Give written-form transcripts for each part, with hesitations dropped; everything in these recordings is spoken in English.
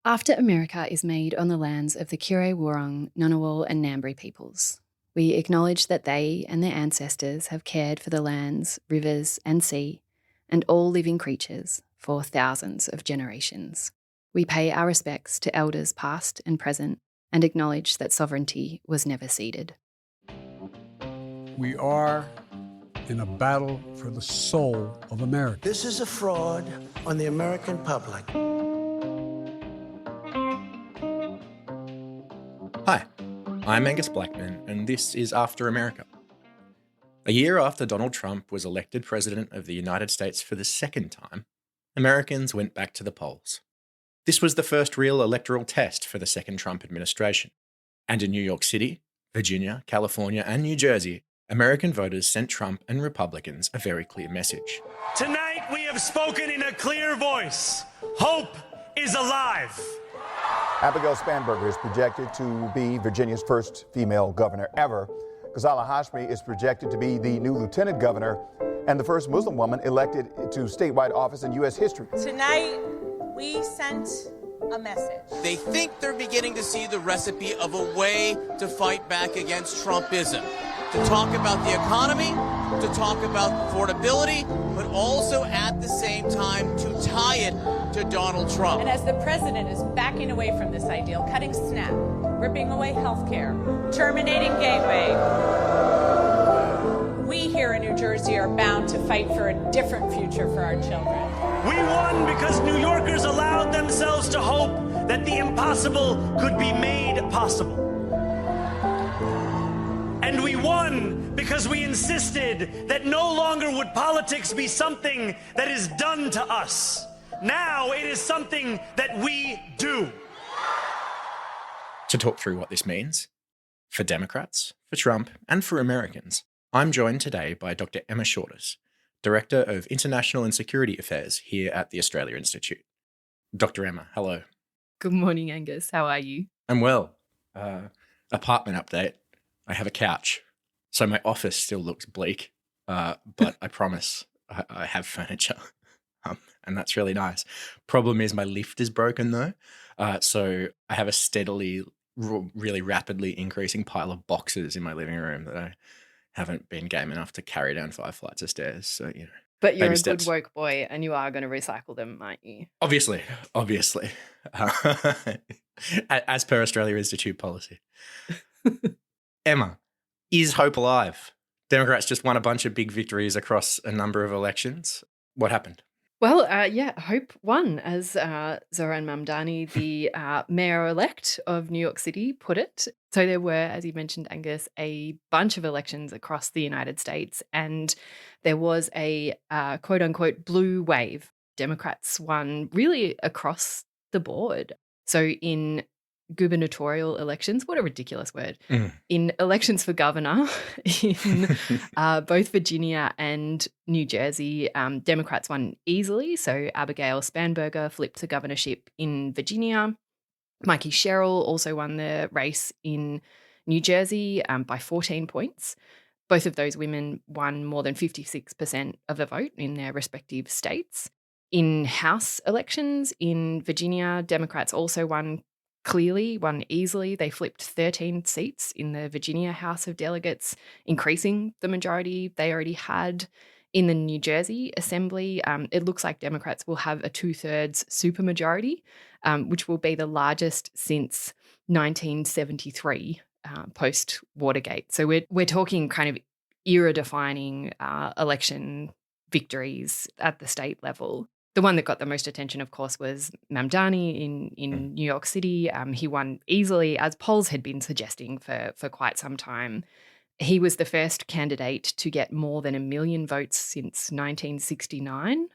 After America is made on the lands of the Kure Wurrung, Ngunnawal and Ngambri peoples, we acknowledge that they and their ancestors have cared for the lands, rivers and sea, and all living creatures for thousands of generations. We pay our respects to elders past and present and acknowledge that sovereignty was never ceded. We are in a battle for the soul of America. This is a fraud on the American public. Hi, I'm Angus Blackman, and this is After America. A year after Donald Trump was elected President of the United States for the second time, Americans went back to the polls. This was the first real electoral test for the second Trump administration. And in New York City, Virginia, California, and New Jersey, American voters sent Trump and Republicans a very clear message. Tonight we have spoken in a clear voice. Hope is alive. Abigail Spanberger is projected to be Virginia's first female governor ever. Ghazala Hashmi is projected to be the new lieutenant governor and the first Muslim woman elected to statewide office in U.S. history. Tonight, we sent a message. They think they're beginning to see the recipe of a way to fight back against Trumpism. To talk about the economy, to talk about affordability, but also at the same time to tie it to Donald Trump. And as the president is backing away from this ideal, cutting SNAP, ripping away health care, terminating Gateway, we here in New Jersey are bound to fight for a different future for our children. We won because New Yorkers allowed themselves to hope that the impossible could be made possible. And we won because we insisted that no longer would politics be something that is done to us. Now it is something that we do. To talk through what this means, for Democrats, for Trump, and for Americans, I'm joined today by Dr. Emma Shortis, Director of International and Security Affairs here at the Australia Institute. Dr. Emma, hello. Good morning, Angus. How are you? I'm well. Apartment update. I have a couch, so my office still looks bleak, but I promise I have furniture, and that's really nice. Problem is my lift is broken though, so I have a steadily, really rapidly increasing pile of boxes in my living room that I haven't been game enough to carry down 5 flights of stairs. So, you know. But you're baby a steps. good woke boy and you are going to recycle them, aren't you? Obviously. As per Australia Institute policy. Emma, is hope alive? Democrats just won a bunch of big victories across a number of elections. What happened? Well, hope won, as Zoran Mamdani, the mayor-elect of New York City, put it. So there were, as you mentioned, Angus, a bunch of elections across the United States, and there was a quote-unquote blue wave. Democrats won really across the board. So in gubernatorial elections, what a ridiculous word, in elections for governor in both Virginia and New Jersey, Democrats won easily. So Abigail Spanberger flipped the governorship in Virginia. Mikey Sherrill also won the race in New Jersey by 14 points. Both of those women won more than 56% of the vote in their respective states. In House elections in Virginia, Democrats also won easily. They flipped 13 seats in the Virginia House of Delegates, increasing the majority they already had. In the New Jersey Assembly, it looks like Democrats will have a 2/3 supermajority, which will be the largest since 1973, post-Watergate. So we're talking kind of era-defining election victories at the state level. The one that got the most attention, of course, was Mamdani in New York City. He won easily, as polls had been suggesting for quite some time. He was the first candidate to get more than 1 million votes since 1969.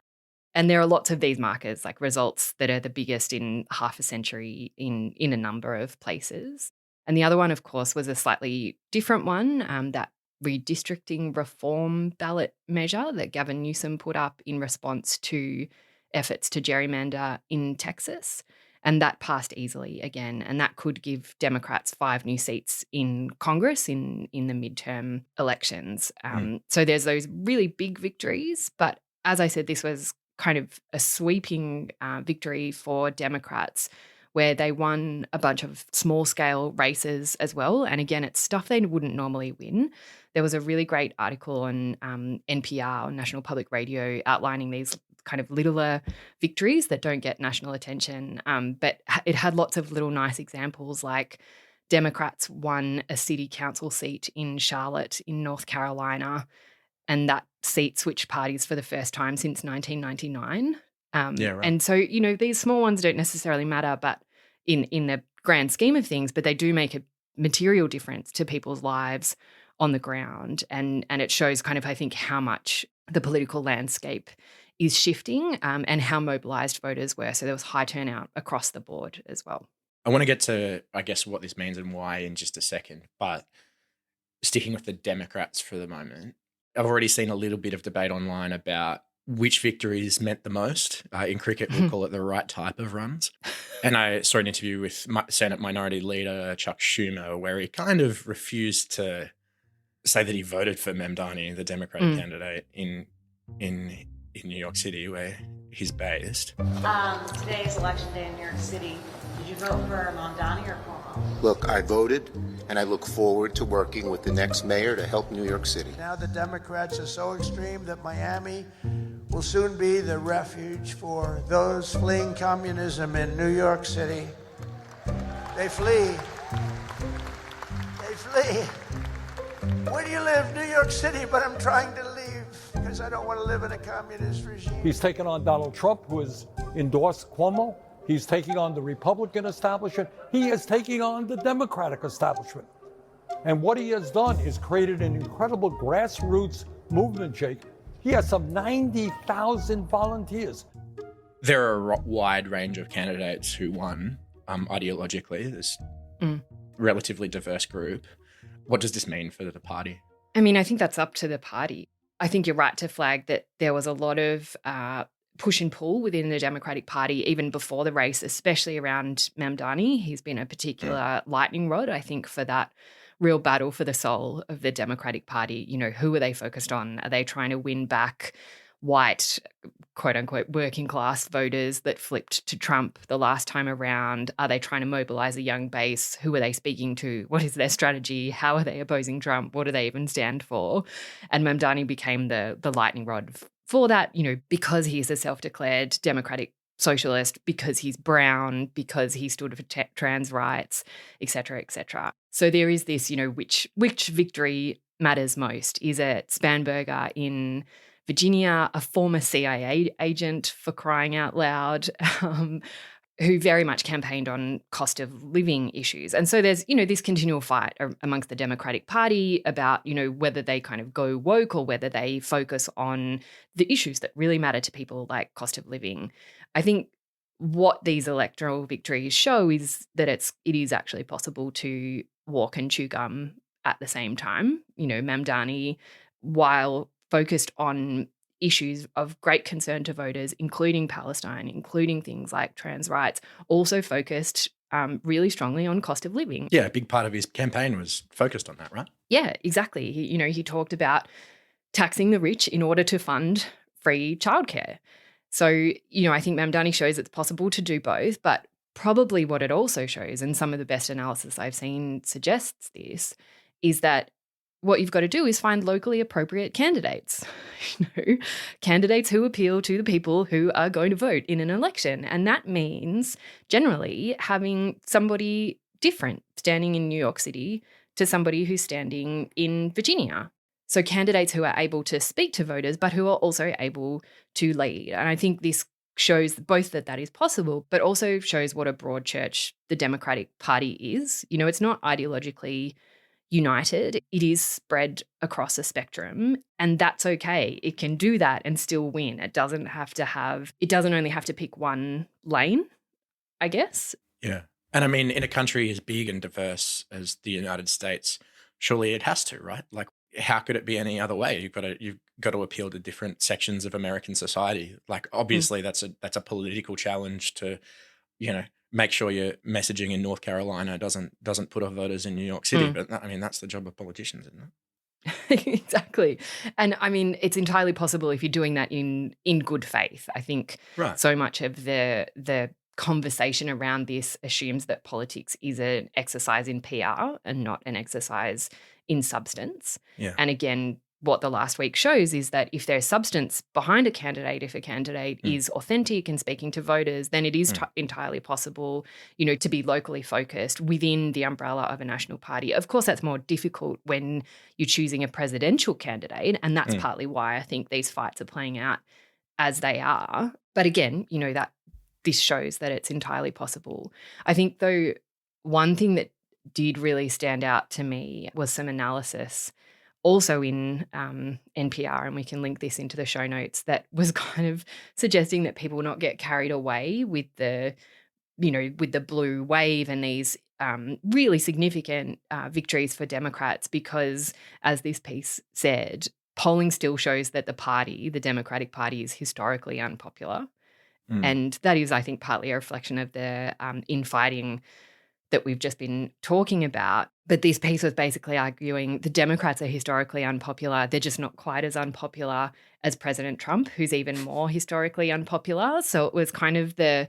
And there are lots of these markers, like results that are the biggest in half a century in a number of places. And the other one, of course, was a slightly different one, that redistricting reform ballot measure that Gavin Newsom put up in response to efforts to gerrymander in Texas. And that passed easily again. And that could give Democrats 5 new seats in Congress in the midterm elections. So there's those really big victories. But as I said, this was kind of a sweeping victory for Democrats where they won a bunch of small-scale races as well. And again, it's stuff they wouldn't normally win. There was a really great article on NPR, on National Public Radio, outlining these kind of littler victories that don't get national attention. But it had lots of little nice examples, like Democrats won a city council seat in Charlotte in North Carolina, and that seat switched parties for the first time since 1999. And so, these small ones don't necessarily matter, but in the grand scheme of things, but they do make a material difference to people's lives on the ground. And it shows kind of, I think, how much the political landscape is shifting and how mobilised voters were. So there was high turnout across the board as well. I want to get to, I guess, what this means and why in just a second, but sticking with the Democrats for the moment, I've already seen a little bit of debate online about which victories meant the most. In cricket, we'll call it the right type of runs. And I saw an interview with Senate Minority Leader Chuck Schumer where he kind of refused to say that he voted for Mamdani, the Democratic candidate in New York City, where he's based. Today is election day in New York City. Did you vote for Mamdani or Cuomo? Look, I voted, and I look forward to working with the next mayor to help New York City. Now the Democrats are so extreme that Miami will soon be the refuge for those fleeing communism in New York City. They flee. They flee. Where do you live? New York City, but I'm trying to leave because I don't want to live in a communist regime. He's taken on Donald Trump, who has endorsed Cuomo. He's taking on the Republican establishment. He is taking on the Democratic establishment. And what he has done is created an incredible grassroots movement, Jake. He has some 90,000 volunteers. There are a wide range of candidates who won ideologically, this relatively diverse group. What does this mean for the party? I mean, I think that's up to the party. I think you're right to flag that there was a lot of push and pull within the Democratic Party even before the race, especially around Mamdani. He's been a particular lightning rod, I think, for that real battle for the soul of the Democratic Party. Who are they focused on? Are they trying to win back white, quote unquote, working class voters that flipped to Trump the last time around? Are they trying to mobilize a young base? Who are they speaking to? What is their strategy? How are they opposing Trump? What do they even stand for? And Mamdani became the lightning rod for that, because he's a self-declared democratic socialist, because he's brown, because he stood for trans rights, et cetera, et cetera. So there is this, which victory matters most? Is it Spanberger in Virginia, a former CIA agent, for crying out loud, who very much campaigned on cost of living issues? And so there's, this continual fight amongst the Democratic Party about, whether they kind of go woke or whether they focus on the issues that really matter to people, like cost of living. I think what these electoral victories show is that it is actually possible to walk and chew gum at the same time. Mamdani, while focused on issues of great concern to voters, including Palestine, including things like trans rights, also focused really strongly on cost of living. Yeah, a big part of his campaign was focused on that, right? Yeah, exactly. He talked about taxing the rich in order to fund free childcare. So, I think Mamdani shows it's possible to do both, but probably what it also shows, and some of the best analysis I've seen suggests this, is that what you've got to do is find locally appropriate candidates, candidates who appeal to the people who are going to vote in an election. And that means generally having somebody different standing in New York City to somebody who's standing in Virginia. So candidates who are able to speak to voters, but who are also able to lead. And I think this shows both that is possible, but also shows what a broad church the Democratic Party is. It's not ideologically united. It is spread across a spectrum, and that's okay. It can do that and still win. It doesn't only have to pick one lane, I guess. Yeah. And I mean, in a country as big and diverse as the United States, surely it has to, right? Like, how could it be any other way? You've got to appeal to different sections of American society. Like, obviously that's a political challenge to, make sure your messaging in North Carolina doesn't put off voters in New York City. But that's the job of politicians, isn't it? Exactly. And I mean, it's entirely possible if you're doing that in good faith. I think so much of the conversation around this assumes that politics is an exercise in PR and not an exercise in substance. Yeah. And again, what the last week shows is that if there's substance behind a candidate, if a candidate is authentic and speaking to voters, then it is entirely possible, to be locally focused within the umbrella of a national party. Of course, that's more difficult when you're choosing a presidential candidate, and that's partly why I think these fights are playing out as they are. But again, that this shows that it's entirely possible. I think, though, one thing that did really stand out to me was some analysis also in NPR, and we can link this into the show notes, that was kind of suggesting that people not get carried away with the blue wave and these really significant victories for Democrats, because, as this piece said, polling still shows that the Democratic Party, is historically unpopular. And that is, I think, partly a reflection of the infighting that we've just been talking about. But this piece was basically arguing the Democrats are historically unpopular. They're just not quite as unpopular as President Trump, who's even more historically unpopular. So it was kind of the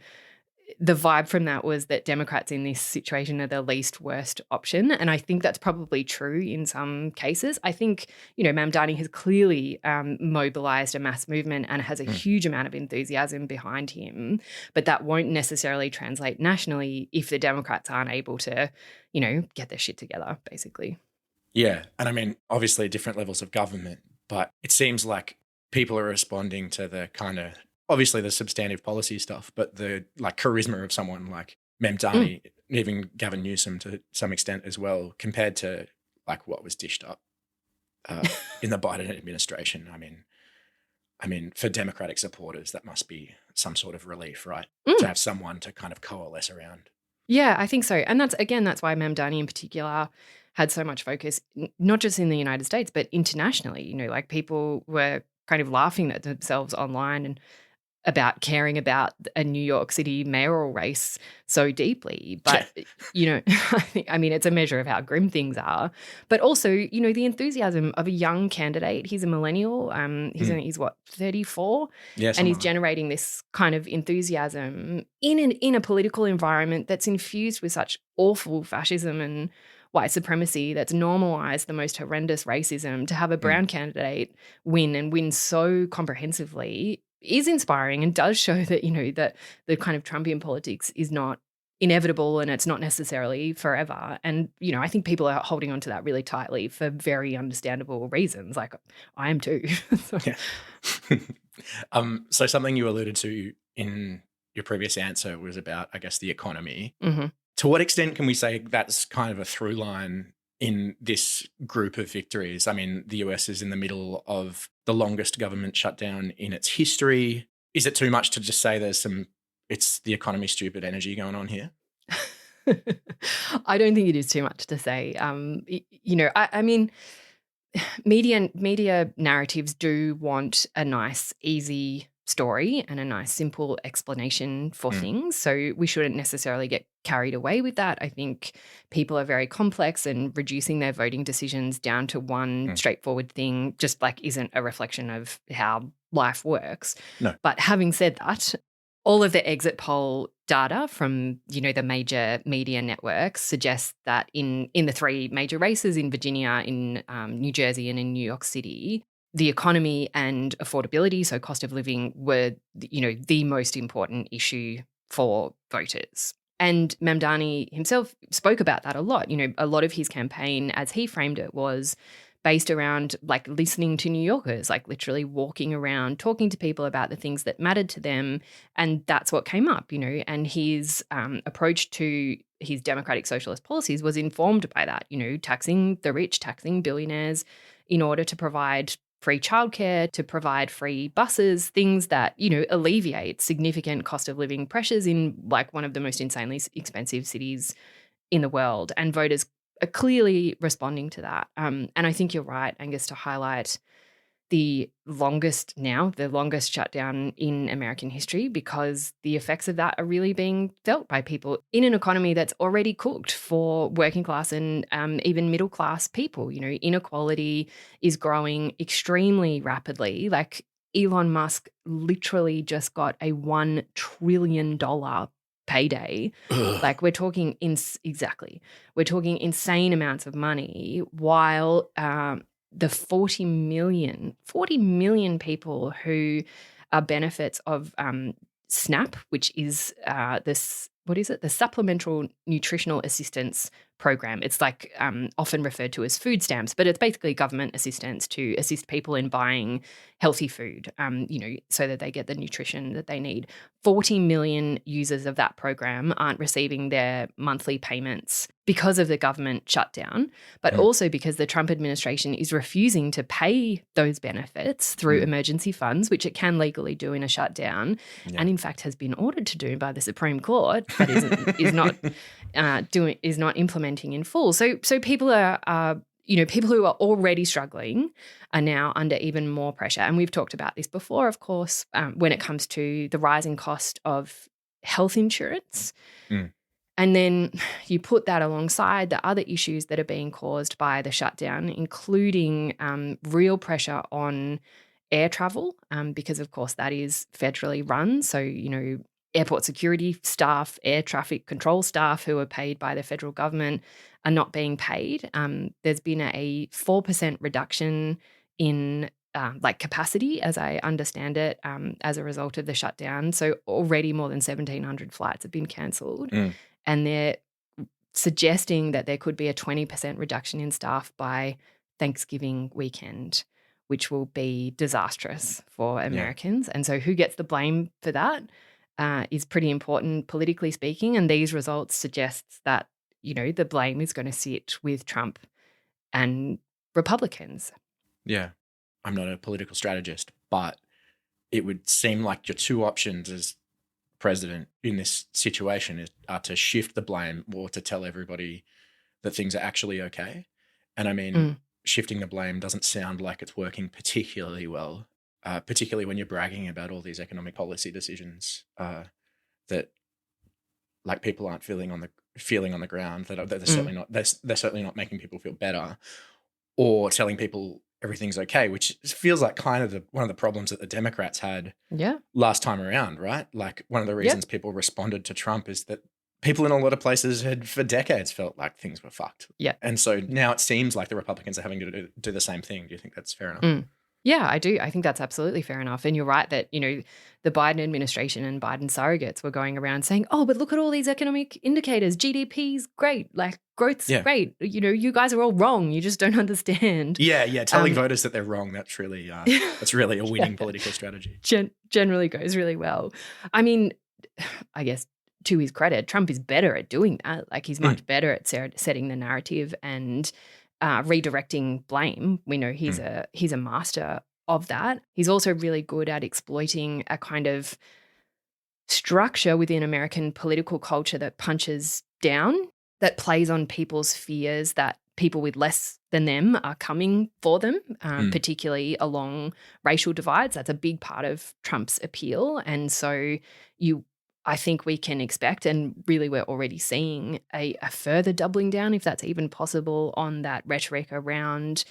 vibe from that was that Democrats in this situation are the least worst option. And I think that's probably true in some cases. I think, Mamdani has clearly mobilized a mass movement and has a huge amount of enthusiasm behind him. But that won't necessarily translate nationally if the Democrats aren't able to, get their shit together, basically. Yeah. And I mean, obviously different levels of government, but it seems like people are responding to the kind of, obviously the substantive policy stuff, but the charisma of someone like Mamdani, even Gavin Newsom to some extent as well, compared to what was dished up in the Biden administration. I mean, for Democratic supporters, that must be some sort of relief, right? To have someone to kind of coalesce around. Yeah, I think so. And that's why Mamdani in particular had so much focus, not just in the United States, but internationally. People were kind of laughing at themselves online and about caring about a New York City mayoral race so deeply. But, it's a measure of how grim things are. But also, the enthusiasm of a young candidate. He's a millennial. He's 34? Yeah, and he's generating this kind of enthusiasm in a political environment that's infused with such awful fascism and white supremacy, that's normalized the most horrendous racism. To have a brown candidate win so comprehensively is inspiring and does show that, that the kind of Trumpian politics is not inevitable and it's not necessarily forever. And, I think people are holding on to that really tightly for very understandable reasons. I am too. Yeah. So something you alluded to in your previous answer was about, I guess, the economy. Mm-hmm. To what extent can we say that's kind of a through line in this group of victories? I mean, the US is in the middle of the longest government shutdown in its history. Is it too much to just say it's the economy stupid energy going on here? I don't think it is too much to say. I mean, media narratives do want a nice, easy story and a nice, simple explanation for things. So we shouldn't necessarily get carried away with that. I think people are very complex, and reducing their voting decisions down to one straightforward thing just isn't a reflection of how life works. No. But having said that, all of the exit poll data from, the major media networks suggests that in the three major races in Virginia, in New Jersey and in New York City, the economy and affordability, so cost of living, were, the most important issue for voters. And Mamdani himself spoke about that a lot. A lot of his campaign, as he framed it, was based around listening to New Yorkers, literally walking around, talking to people about the things that mattered to them. And that's what came up, and his approach to his democratic socialist policies was informed by that, taxing the rich, taxing billionaires in order to provide free childcare, to provide free buses, things that, alleviate significant cost of living pressures in one of the most insanely expensive cities in the world. And voters are clearly responding to that. And I think you're right, Angus, to highlight the longest shutdown in American history, because the effects of that are really being felt by people in an economy that's already cooked for working class and even middle class people. Inequality is growing extremely rapidly. Elon Musk literally just got a $1 trillion payday. Like we're talking we're talking insane amounts of money, while the 40 million people who are benefits of SNAP, which is the Supplemental Nutritional Assistance Program. It's like often referred to as food stamps, but it's basically government assistance to assist people in buying healthy food, so that they get the nutrition that they need. 40 million users of that program aren't receiving their monthly payments because of the government shutdown, but also because the Trump administration is refusing to pay those benefits through emergency funds, which it can legally do in a shutdown, and in fact has been ordered to do by the Supreme Court, but is not implementing in full. So people are people who are already struggling are now under even more pressure. And we've talked about this before, of course, when it comes to the rising cost of health insurance. And then you put that alongside the other issues that are being caused by the shutdown, including real pressure on air travel, because, of course, that is federally run. So, airport security staff, air traffic control staff who are paid by the federal government are not being paid. There's been a 4% reduction in capacity, as I understand it, as a result of the shutdown. So already more than 1,700 flights have been cancelled. And they're suggesting that there could be a 20% reduction in staff by Thanksgiving weekend, which will be disastrous for Americans. And so who gets the blame for that is pretty important politically speaking. And these results suggest that, the blame is going to sit with Trump and Republicans. Yeah. I'm not a political strategist, but it would seem like your two options as president in this situation are to shift the blame or to tell everybody that things are actually okay. And I mean, shifting the blame doesn't sound like it's working particularly well, particularly when you're bragging about all these economic policy decisions that like people aren't feeling on the ground, that they're certainly not making people feel better, or telling people everything's okay, which feels like kind of one of the problems that the Democrats had last time around, right? Like one of the reasons people responded to Trump is that people in a lot of places had for decades felt like things were fucked. Yeah. And so now it seems like the Republicans are having to do the same thing. Do you think that's fair enough? Yeah, I do. I think that's absolutely fair enough. And you're right that, the Biden administration and Biden surrogates were going around saying, oh, but look at all these economic indicators. GDP's great. Like growth's great. You guys are all wrong. You just don't understand. Yeah. Telling voters that they're wrong, that's really a winning political strategy. Generally goes really well. I mean, I guess to his credit, Trump is better at doing that. Like he's much better at setting the narrative and redirecting blame. We know he's a master of that. He's also really good at exploiting a kind of structure within American political culture that punches down, that plays on people's fears that people with less than them are coming for them, particularly along racial divides. That's a big part of Trump's appeal. And so I think we can expect, and really we're already seeing a further doubling down, if that's even possible, on that rhetoric around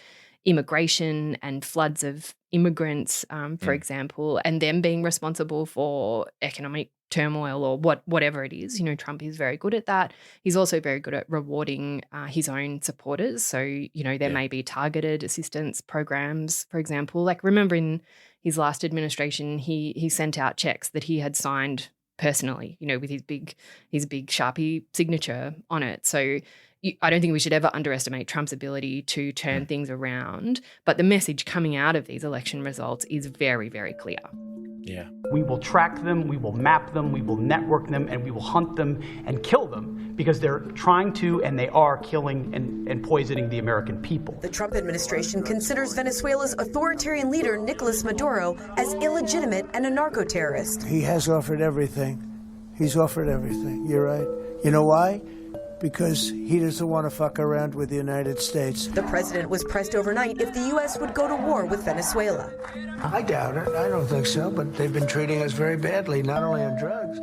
immigration and floods of immigrants, for example, and them being responsible for economic turmoil or whatever it is. Trump is very good at that. He's also very good at rewarding his own supporters. So, there may be targeted assistance programs, for example. Like remember in his last administration, he sent out checks that he had signed personally, with his big Sharpie signature on it. So I don't think we should ever underestimate Trump's ability to turn things around. But the message coming out of these election results is very, very clear. Yeah. We will track them, we will map them, we will network them, and we will hunt them and kill them because they're trying to and they are killing and poisoning the American people. The Trump administration considers Venezuela's authoritarian leader, Nicolas Maduro, as illegitimate and a narco-terrorist. He has offered everything. He's offered everything. You're right. You know why? Because he doesn't want to fuck around with the United States. The president was pressed overnight if the U.S. would go to war with Venezuela. I doubt it. I don't think so. But they've been treating us very badly, not only on drugs.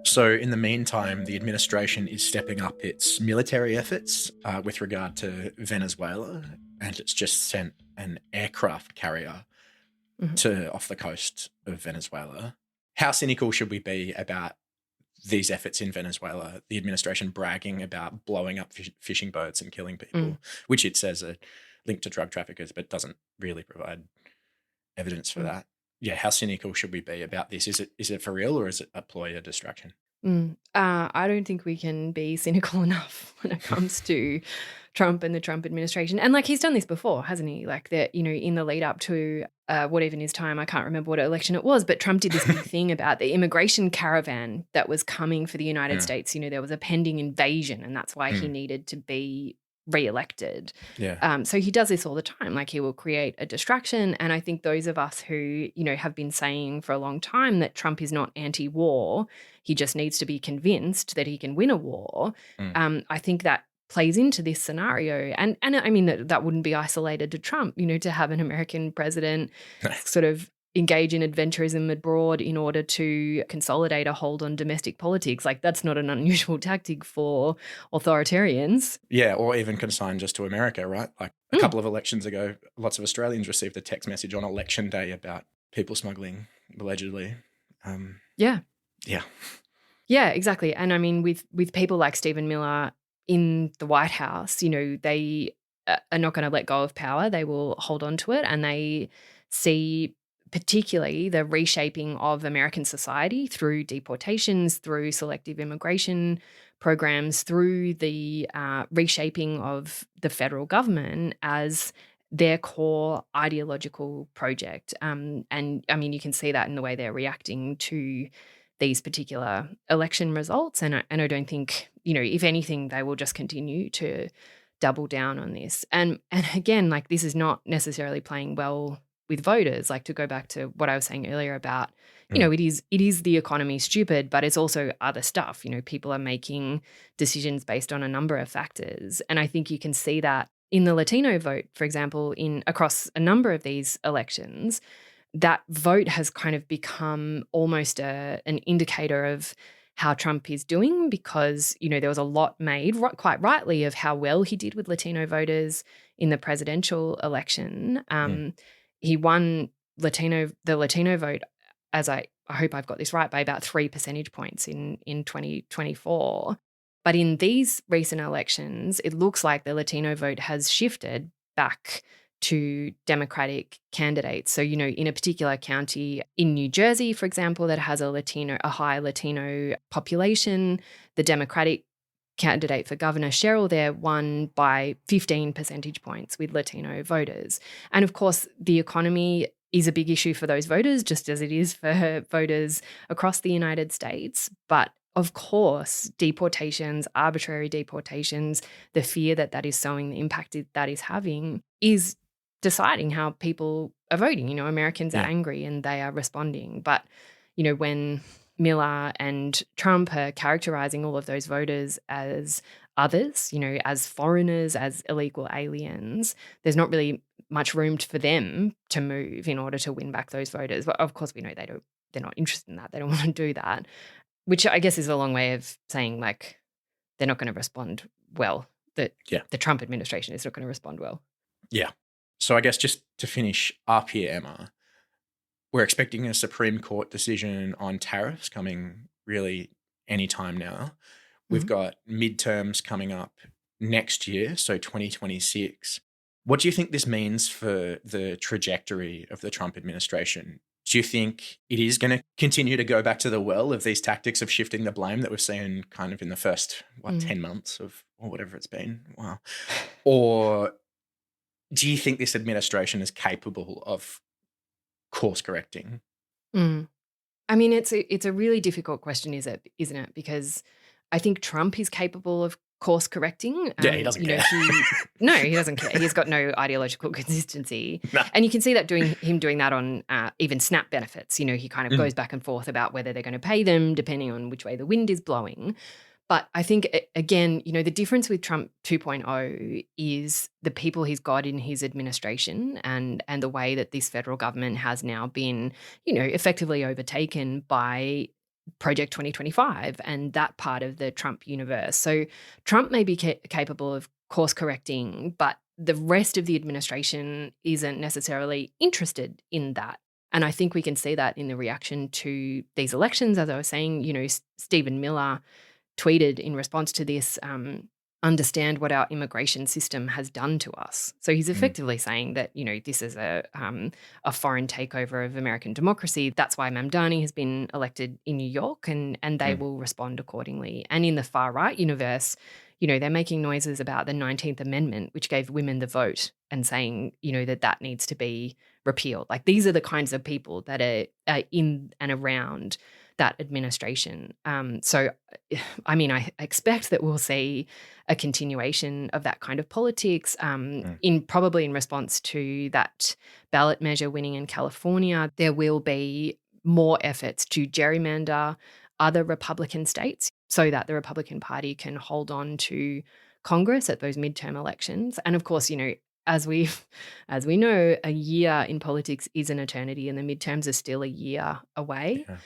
So in the meantime, the administration is stepping up its military efforts with regard to Venezuela, and it's just sent an aircraft carrier off the coast of Venezuela. How cynical should we be about these efforts in Venezuela, the administration bragging about blowing up fishing boats and killing people, which it says are linked to drug traffickers, but doesn't really provide evidence for that. Yeah, how cynical should we be about this? Is it for real, or is it a ploy, a distraction? I don't think we can be cynical enough when it comes to Trump and the Trump administration. And like, he's done this before, hasn't he? Like, that, you know, in the lead up to what even his time, I can't remember what election it was, but Trump did this big thing about the immigration caravan that was coming for the United States. You know, there was a pending invasion, and that's why he needed to be re-elected. So he does this all the time. Like, he will create a distraction. And I think those of us who, you know, have been saying for a long time that Trump is not anti-war, he just needs to be convinced that he can win a war. I think that plays into this scenario. And I mean, that wouldn't be isolated to Trump, you know, to have an American president sort of engage in adventurism abroad in order to consolidate a hold on domestic politics. Like, that's not an unusual tactic for authoritarians. Yeah, or even consigned just to America, right? Like a couple of elections ago, lots of Australians received a text message on election day about people smuggling, allegedly. Yeah, exactly. And I mean, with people like Stephen Miller in the White House, you know, they are not going to let go of power. They will hold on to it, and they see particularly the reshaping of American society through deportations, through selective immigration programs, through the reshaping of the federal government as their core ideological project. And I mean, you can see that in the way they're reacting to these particular election results. And I don't think, you know, if anything, they will just continue to double down on this. And again, like, this is not necessarily playing well with voters. Like, to go back to what I was saying earlier about, you know, it is the economy stupid, but it's also other stuff. You know, people are making decisions based on a number of factors. And I think you can see that in the Latino vote, for example, across a number of these elections. That vote has kind of become almost an indicator of how Trump is doing, because, you know, there was a lot made, quite rightly, of how well he did with Latino voters in the presidential election. He won the Latino vote, as I hope I've got this right, by about 3 percentage points in 2024. But in these recent elections, it looks like the Latino vote has shifted back to Democratic candidates. So, you know, in a particular county in New Jersey, for example, that has a high Latino population, the Democratic candidate for governor, Cheryl, there won by 15 percentage points with Latino voters. And of course, the economy is a big issue for those voters, just as it is for voters across the United States. But of course, deportations, arbitrary deportations, the fear that is sowing, the impact that is having, is deciding how people are voting. You know, Americans are angry and they are responding. But, you know, when Miller and Trump are characterizing all of those voters as others, you know, as foreigners, as illegal aliens, there's not really much room for them to move in order to win back those voters. But of course, we know they're not interested in that. They don't want to do that, which I guess is a long way of saying, like, they're not going to respond well. The Trump administration is not going to respond well. Yeah. So I guess just to finish up here, Emma, we're expecting a Supreme Court decision on tariffs coming really any time now. We've got midterms coming up next year, so 2026. What do you think this means for the trajectory of the Trump administration? Do you think it is going to continue to go back to the well of these tactics of shifting the blame that we've seen kind of in the first, 10 months of, or whatever it's been? Wow. Or do you think this administration is capable of course correcting? I mean, it's a really difficult question, isn't it? Because I think Trump is capable of course correcting. Yeah, he doesn't care. No, he doesn't care. He's got no ideological consistency. No. And you can see that doing that on even SNAP benefits. You know, he kind of goes back and forth about whether they're going to pay them depending on which way the wind is blowing. But I think, again, you know, the difference with Trump 2.0 is the people he's got in his administration and the way that this federal government has now been, you know, effectively overtaken by Project 2025 and that part of the Trump universe. So Trump may be capable of course correcting, but the rest of the administration isn't necessarily interested in that And I think we can see that in the reaction to these elections. As I was saying, Stephen Miller tweeted in response to this, understand what our immigration system has done to us. So he's effectively saying that, this is a foreign takeover of American democracy. That's why Mamdani has been elected in New York, and they will respond accordingly. And in the far right universe, they're making noises about the 19th Amendment, which gave women the vote, and saying, that needs to be repealed. Like, these are the kinds of people that are in and around that administration. So, I expect that we'll see a continuation of that kind of politics, probably in response to that ballot measure winning in California. There will be more efforts to gerrymander other Republican states so that the Republican Party can hold on to Congress at those midterm elections. And of course, as we know, a year in politics is an eternity, and the midterms are still a year away. Yeah.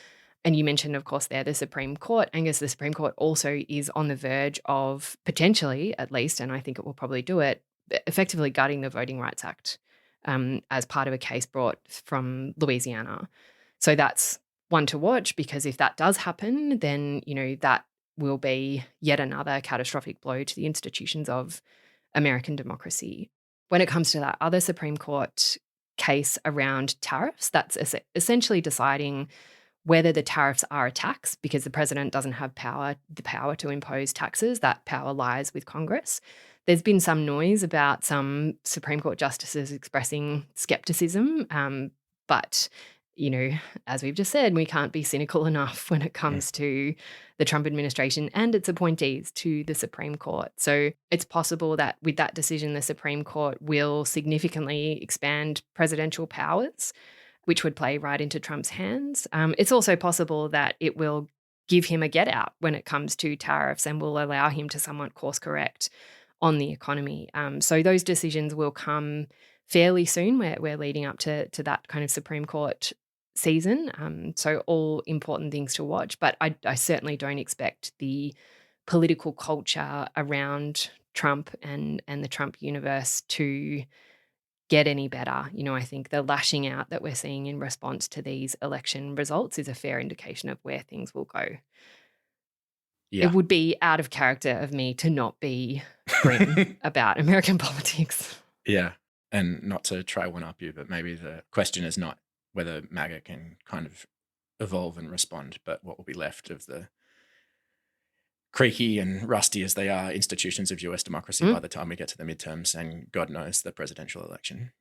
And you mentioned, of course, the Supreme Court. Angus, the Supreme Court also is on the verge of potentially, at least, and I think it will probably do it, effectively gutting the Voting Rights Act as part of a case brought from Louisiana. So that's one to watch, because if that does happen, then, that will be yet another catastrophic blow to the institutions of American democracy. When it comes to that other Supreme Court case around tariffs, that's essentially deciding whether the tariffs are a tax, because the president doesn't have the power to impose taxes. That power lies with Congress. There's been some noise about some Supreme Court justices expressing skepticism, but as we've just said, we can't be cynical enough when it comes to the Trump administration and its appointees to the Supreme Court. So it's possible that with that decision, the Supreme Court will significantly expand presidential powers, which would play right into Trump's hands. It's also possible that it will give him a get out when it comes to tariffs and will allow him to somewhat course correct on the economy. So those decisions will come fairly soon. We're leading up to that kind of Supreme Court season. So all important things to watch. But I certainly don't expect the political culture around Trump and the Trump universe to get any better. I think the lashing out that we're seeing in response to these election results is a fair indication of where things will go. Yeah. It would be out of character of me to not be grim about American politics. Yeah. And not to try one up you, but maybe the question is not whether MAGA can kind of evolve and respond, but what will be left of the creaky and rusty as they are institutions of US democracy by the time we get to the midterms and, God knows, the presidential election.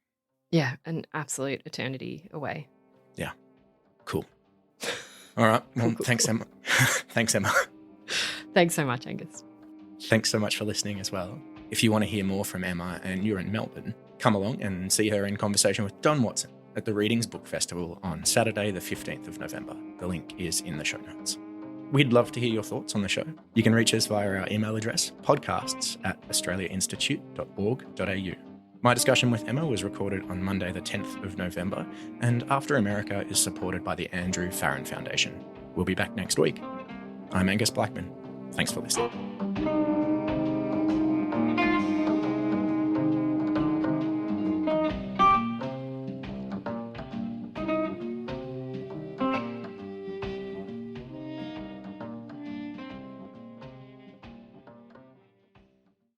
Yeah, an absolute eternity away. Yeah. Cool. All right. Well, cool. Thanks, Emma. Thanks, Emma. Thanks so much, Angus. Thanks so much for listening as well. If you want to hear more from Emma and you're in Melbourne, come along and see her in conversation with Don Watson at the Readings Book Festival on Saturday, the 15th of November. The link is in the show notes. We'd love to hear your thoughts on the show. You can reach us via our email address, podcasts@australiainstitute.org.au. My discussion with Emma was recorded on Monday, the 10th of November, and After America is supported by the Andrew Farron Foundation. We'll be back next week. I'm Angus Blackman. Thanks for listening.